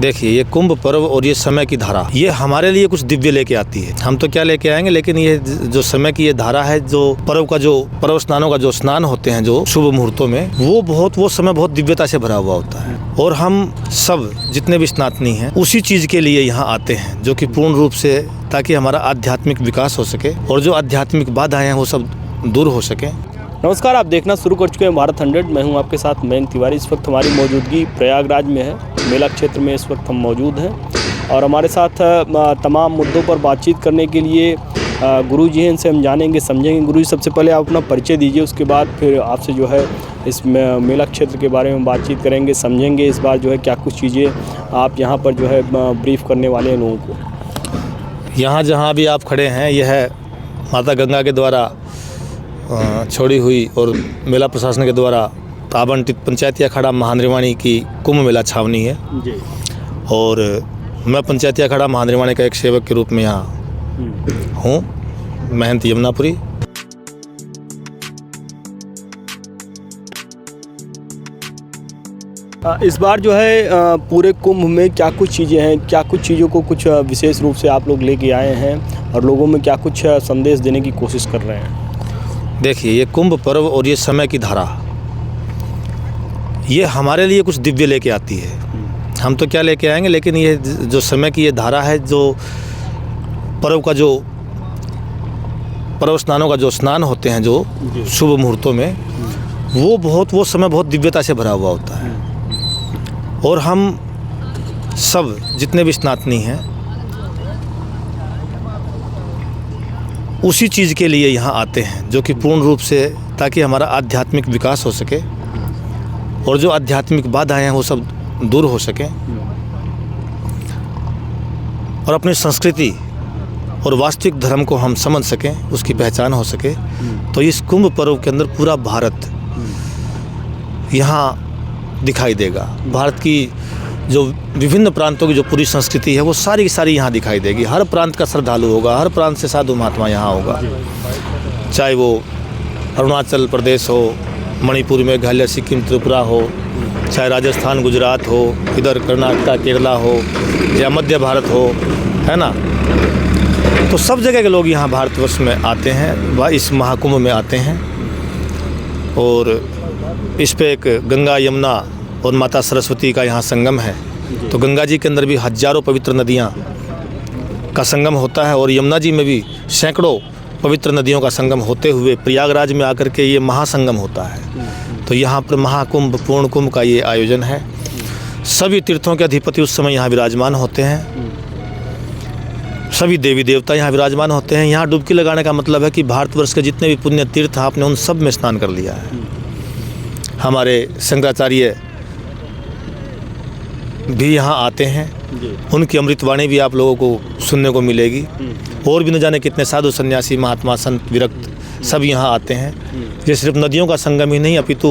देखिए, ये कुंभ पर्व और ये समय की धारा, ये हमारे लिए कुछ दिव्य लेके आती है। हम तो क्या लेके आएंगे, लेकिन ये जो समय की ये धारा है, जो पर्व स्नानों का जो स्नान होते हैं जो शुभ मुहूर्तों में, वो समय बहुत दिव्यता से भरा हुआ होता है। और हम सब जितने भी स्नातनी हैं उसी चीज के लिए यहाँ आते हैं, जो कि पूर्ण रूप से ताकि हमारा आध्यात्मिक विकास हो सके और जो आध्यात्मिक बाधाएं हैं वो सब दूर हो सके। नमस्कार, आप देखना शुरू कर चुके हैं भारत 100। मैं हूं आपके साथ मयंक तिवारी। इस वक्त हमारी मौजूदगी प्रयागराज में है, मेला क्षेत्र में इस वक्त हम मौजूद हैं और हमारे साथ तमाम मुद्दों पर बातचीत करने के लिए गुरु जी हैं। इनसे हम जानेंगे, समझेंगे। गुरु जी, सबसे पहले आप अपना परिचय दीजिए, उसके बाद फिर आपसे जो है इस मेला क्षेत्र के बारे में बातचीत करेंगे, समझेंगे इस बार जो है क्या कुछ चीज़ें आप यहाँ पर जो है ब्रीफ करने वाले हैं लोगों को। यहाँ जहाँ भी आप खड़े हैं, यह है माता गंगा के द्वारा छोड़ी हुई और मेला प्रशासन के द्वारा आवंटित पंचायती अखाड़ा महानिर्वाणी की कुंभ मेला छावनी है जी। और मैं पंचायती अखाड़ा महानिर्वाणी का एक सेवक के रूप में यहाँ हूँ, महंत यमुनापुरी। इस बार जो है पूरे कुंभ में क्या कुछ चीज़ें हैं, क्या कुछ चीज़ों को कुछ विशेष रूप से आप लोग लेके आए हैं और लोगों में क्या कुछ संदेश देने की कोशिश कर रहे हैं? देखिए, ये कुंभ पर्व और ये समय की धारा, ये हमारे लिए कुछ दिव्य लेके आती है। हम तो क्या लेके आएंगे, लेकिन ये जो समय की ये धारा है, जो पर्व स्नानों का जो स्नान होते हैं जो शुभ मुहूर्तों में, वो समय बहुत दिव्यता से भरा हुआ होता है। और हम सब जितने भी स्नातनी हैं उसी चीज़ के लिए यहाँ आते हैं, जो कि पूर्ण रूप से ताकि हमारा आध्यात्मिक विकास हो सके और जो आध्यात्मिक बाधाएं हैं वो सब दूर हो सकें और अपनी संस्कृति और वास्तविक धर्म को हम समझ सकें, उसकी पहचान हो सके। तो इस कुंभ पर्व के अंदर पूरा भारत यहाँ दिखाई देगा। भारत की जो विभिन्न प्रांतों की जो पूरी संस्कृति है वो सारी की सारी यहाँ दिखाई देगी। हर प्रांत का श्रद्धालु होगा, हर प्रांत से साधु महात्मा यहाँ होगा, चाहे वो अरुणाचल प्रदेश हो, मणिपुर मेघालय सिक्किम त्रिपुरा हो, चाहे राजस्थान गुजरात हो, इधर कर्नाटक केरला हो या मध्य भारत हो, है ना। तो सब जगह के लोग यहाँ भारतवर्ष में आते हैं, इस महाकुंभ में आते हैं। और इस पे एक गंगा यमुना और माता सरस्वती का यहाँ संगम है। तो गंगा जी के अंदर भी हजारों पवित्र नदियाँ का संगम होता है और यमुना जी में भी सैकड़ों पवित्र नदियों का संगम होते हुए प्रयागराज में आकर के ये महासंगम होता है। तो यहाँ पर महाकुंभ पूर्ण कुंभ का ये आयोजन है। सभी तीर्थों के अधिपति उस समय यहाँ विराजमान होते हैं, सभी देवी देवता यहाँ विराजमान होते हैं। यहाँ डुबकी लगाने का मतलब है कि भारतवर्ष के जितने भी पुण्य तीर्थ हैं आपने उन सब में स्नान कर लिया है। हमारे शंकराचार्य भी यहाँ आते हैं, उनकी अमृतवाणी भी आप लोगों को सुनने को मिलेगी। और भी न जाने कितने साधु सन्यासी महात्मा संत विरक्त सब यहाँ आते हैं। ये सिर्फ नदियों का संगम ही नहीं अपितु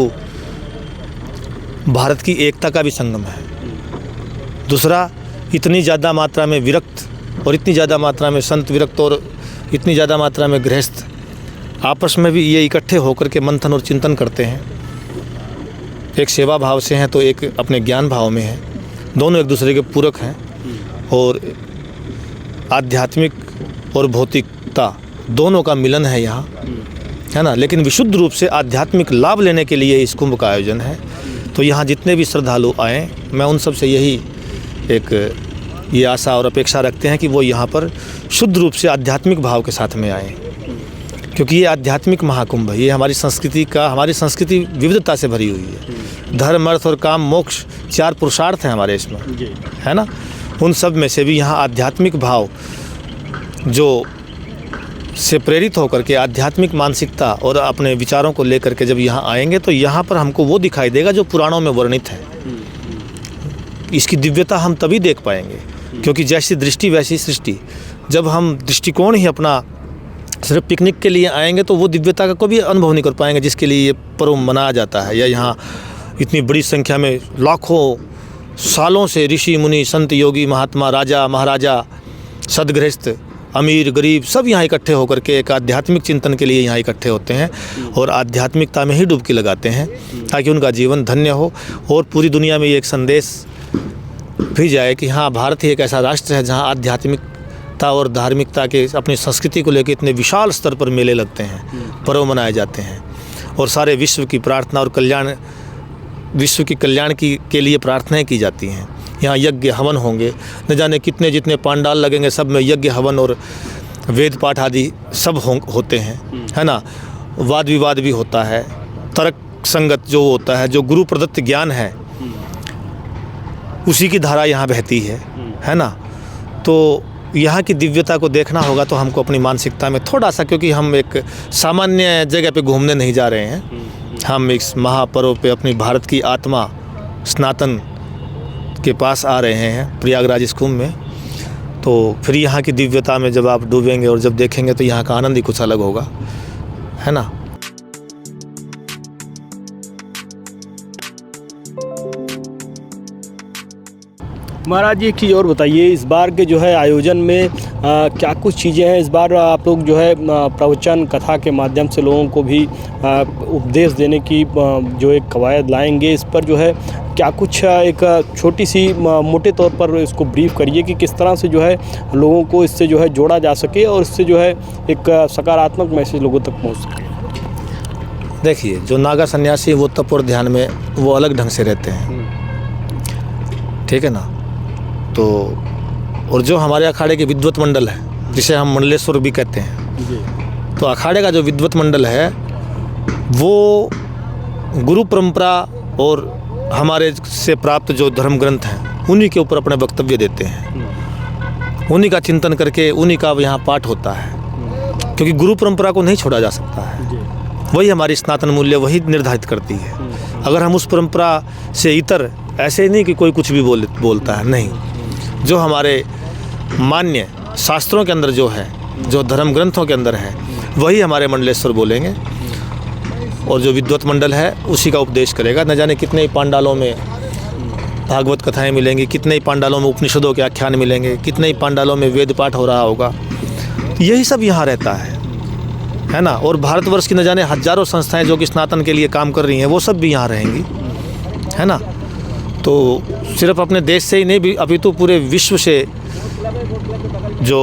भारत की एकता का भी संगम है। दूसरा, इतनी ज़्यादा मात्रा में विरक्त और इतनी ज़्यादा मात्रा में संत विरक्त और इतनी ज़्यादा मात्रा में गृहस्थ आपस में भी ये इकट्ठे होकर के मंथन और चिंतन करते हैं। एक सेवा भाव से हैं तो एक अपने ज्ञान भाव में है, दोनों एक दूसरे के पूरक हैं। और आध्यात्मिक और भौतिकता दोनों का मिलन है यहाँ, है ना। लेकिन विशुद्ध रूप से आध्यात्मिक लाभ लेने के लिए इस कुंभ का आयोजन है। तो यहाँ जितने भी श्रद्धालु आएँ, मैं उन सब से यही एक ये आशा और अपेक्षा रखते हैं कि वो यहाँ पर शुद्ध रूप से आध्यात्मिक भाव के साथ में आएँ, क्योंकि ये आध्यात्मिक महाकुंभ है। ये हमारी संस्कृति विविधता से भरी हुई है। धर्म, अर्थ और काम, मोक्ष 4 पुरुषार्थ हैं हमारे इसमें, है ना। उन सब में से भी यहाँ आध्यात्मिक भाव जो से प्रेरित होकर के आध्यात्मिक मानसिकता और अपने विचारों को लेकर के जब यहाँ आएंगे तो यहाँ पर हमको वो दिखाई देगा जो पुराणों में वर्णित है। इसकी दिव्यता हम तभी देख पाएंगे, क्योंकि जैसी दृष्टि वैसी सृष्टि। जब हम दृष्टिकोण ही अपना सिर्फ पिकनिक के लिए आएंगे तो वो दिव्यता का कोई अनुभव नहीं कर पाएंगे जिसके लिए ये पर्व मनाया जाता है। या यहाँ इतनी बड़ी संख्या में लाखों सालों से ऋषि मुनि संत योगी महात्मा राजा महाराजा सदगृहस्थ अमीर गरीब सब यहाँ इकट्ठे होकर के एक आध्यात्मिक चिंतन के लिए यहाँ इकट्ठे होते हैं और आध्यात्मिकता में ही डुबकी लगाते हैं ताकि उनका जीवन धन्य हो और पूरी दुनिया में ये एक संदेश भी जाए कि हाँ, भारत ही एक ऐसा राष्ट्र है जहाँ आध्यात्मिकता और धार्मिकता के अपनी संस्कृति को लेकर इतने विशाल स्तर पर मेले लगते हैं, पर्व मनाए जाते हैं और सारे विश्व की प्रार्थना और विश्व की कल्याण के लिए प्रार्थनाएं की जाती हैं। यहाँ यज्ञ हवन होंगे, न जाने कितने जितने पांडाल लगेंगे, सब में यज्ञ हवन और वेद पाठ आदि सब होते हैं, है ना। वाद विवाद भी होता है, तर्क संगत जो होता है, जो गुरु प्रदत्त ज्ञान है उसी की धारा यहाँ बहती है ना। तो यहाँ की दिव्यता को देखना होगा तो हमको अपनी मानसिकता में थोड़ा सा, क्योंकि हम एक सामान्य जगह पे घूमने नहीं जा रहे हैं, हम इस महापर्व पे अपनी भारत की आत्मा सनातन के पास आ रहे हैं, प्रयागराज इस कुंभ में। तो फिर यहाँ की दिव्यता में जब आप डूबेंगे और जब देखेंगे तो यहाँ का आनंद ही कुछ अलग होगा, है ना। महाराज जी, एक चीज़ और बताइए, इस बार के जो है आयोजन में क्या कुछ चीज़ें हैं। इस बार आप लोग जो है प्रवचन कथा के माध्यम से लोगों को भी उपदेश देने की जो एक कवायद लाएंगे, इस पर जो है क्या कुछ एक छोटी सी मोटे तौर पर इसको ब्रीफ करिए कि किस तरह से जो है लोगों को इससे जो है जोड़ा जा सके और इससे जो है एक सकारात्मक मैसेज लोगों तक पहुँच सके। देखिए, जो नागा सन्यासी है वो तप और ध्यान में वो अलग ढंग से रहते हैं, ठीक है ना। तो और जो हमारे अखाड़े के विद्वत मंडल है, जिसे हम मंडलेश्वर भी कहते हैं, तो अखाड़े का जो विद्वत मंडल है वो गुरु परंपरा और हमारे से प्राप्त जो धर्म ग्रंथ हैं उन्हीं के ऊपर अपने वक्तव्य देते हैं, उन्हीं का चिंतन करके उन्हीं का यहाँ पाठ होता है, क्योंकि गुरु परंपरा को नहीं छोड़ा जा सकता है। वही हमारी सनातन मूल्य वही निर्धारित करती है। अगर हम उस परंपरा से इतर, ऐसे नहीं कि कोई कुछ भी बोलता है, नहीं, जो हमारे मान्य शास्त्रों के अंदर जो है, जो धर्म ग्रंथों के अंदर है, वही हमारे मंडलेश्वर बोलेंगे और जो विद्वत मंडल है उसी का उपदेश करेगा। न जाने कितने ही पांडालों में भागवत कथाएं मिलेंगी, कितने ही पांडालों में उपनिषदों के आख्यान मिलेंगे, कितने ही पांडालों में वेद पाठ हो रहा होगा, यही सब यहाँ रहता है ना। और भारतवर्ष की न जाने हजारों संस्थाएं जो कि सनातन के लिए काम कर रही हैं वो सब भी यहाँ रहेंगी, है ना। तो सिर्फ अपने देश से ही नहीं भी अपितु पूरे विश्व से जो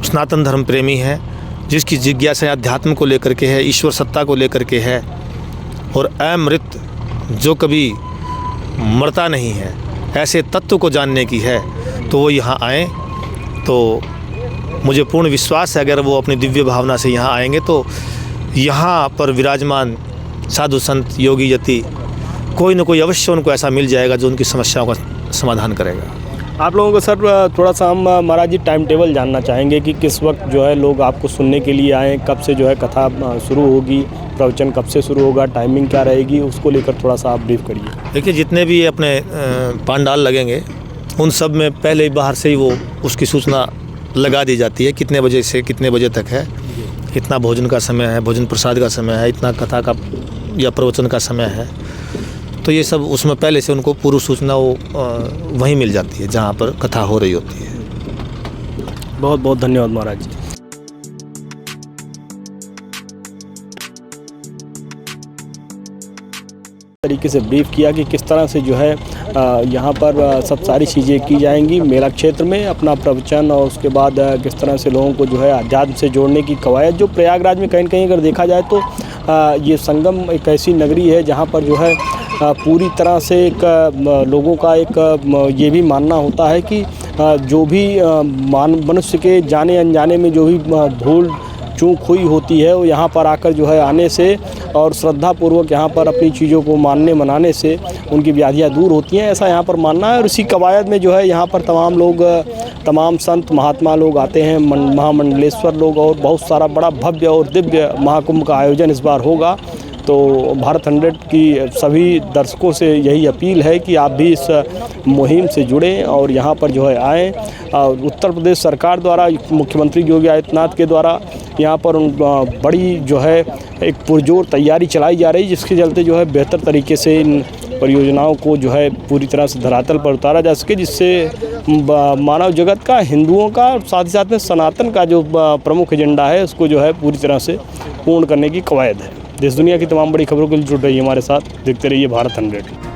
सनातन धर्म प्रेमी है, जिसकी जिज्ञासा अध्यात्म को लेकर के है, ईश्वर सत्ता को लेकर के है और अमृत जो कभी मरता नहीं है, ऐसे तत्व को जानने की है, तो वो यहाँ आएँ। तो मुझे पूर्ण विश्वास है अगर वो अपनी दिव्य भावना से यहाँ आएंगे तो यहाँ पर विराजमान साधु संत योगी यति कोई न कोई अवश्य उनको ऐसा मिल जाएगा जो उनकी समस्याओं का समाधान करेगा। आप लोगों को सर थोड़ा सा हम महाराज जी टाइम टेबल जानना चाहेंगे कि किस वक्त जो है लोग आपको सुनने के लिए आएँ, कब से जो है कथा शुरू होगी, प्रवचन कब से शुरू होगा, टाइमिंग क्या रहेगी, उसको लेकर थोड़ा सा आप ब्रीफ करिए। देखिए, जितने भी अपने पांडाल लगेंगे उन सब में पहले ही बाहर से ही वो उसकी सूचना लगा दी जाती है, कितने बजे से कितने बजे तक है, इतना भोजन का समय है, भोजन प्रसाद का समय है, इतना कथा का या प्रवचन का समय है। तो ये सब उसमें पहले से उनको पूर्व सूचना वो वहीं मिल जाती है जहाँ पर कथा हो रही होती है। बहुत बहुत धन्यवाद महाराज जी। तरीके से ब्रीफ किया कि किस तरह से जो है यहाँ पर सब सारी चीज़ें की जाएंगी मेला क्षेत्र में, अपना प्रवचन और उसके बाद किस तरह से लोगों को जो है अध्यात्म से जोड़ने की कवायद। जो प्रयागराज में कहीं न कहीं अगर देखा जाए तो ये संगम एक ऐसी नगरी है जहाँ पर जो है पूरी तरह से एक लोगों का एक ये भी मानना होता है कि जो भी मनुष्य के जाने अनजाने में जो भी भूल चूक हुई होती है वो यहाँ पर आकर जो है आने से और श्रद्धापूर्वक यहाँ पर अपनी चीज़ों को मानने मनाने से उनकी व्याधियाँ दूर होती हैं, ऐसा यहाँ पर मानना है। और इसी कवायद में जो है यहाँ पर तमाम लोग, तमाम संत महात्मा लोग आते हैं, महामंडलेश्वर लोग, और बहुत सारा बड़ा भव्य और दिव्य महाकुंभ का आयोजन इस बार होगा। तो भारत 100 की सभी दर्शकों से यही अपील है कि आप भी इस मुहिम से जुड़ें और यहाँ पर जो है आएँ। उत्तर प्रदेश सरकार द्वारा, मुख्यमंत्री योगी आदित्यनाथ के द्वारा यहाँ पर बड़ी जो है एक पुरजोर तैयारी चलाई जा रही है, जिसके चलते जो है बेहतर तरीके से इन परियोजनाओं को जो है पूरी तरह से धरातल पर उतारा जा सके, जिससे मानव जगत का, हिंदुओं का, साथ ही साथ में सनातन का जो प्रमुख एजेंडा है उसको जो है पूरी तरह से पूर्ण करने की कवायद है। देश दुनिया की तमाम बड़ी खबरों के लिए जुड़ रही है हमारे साथ, देखते रहिए भारत 100।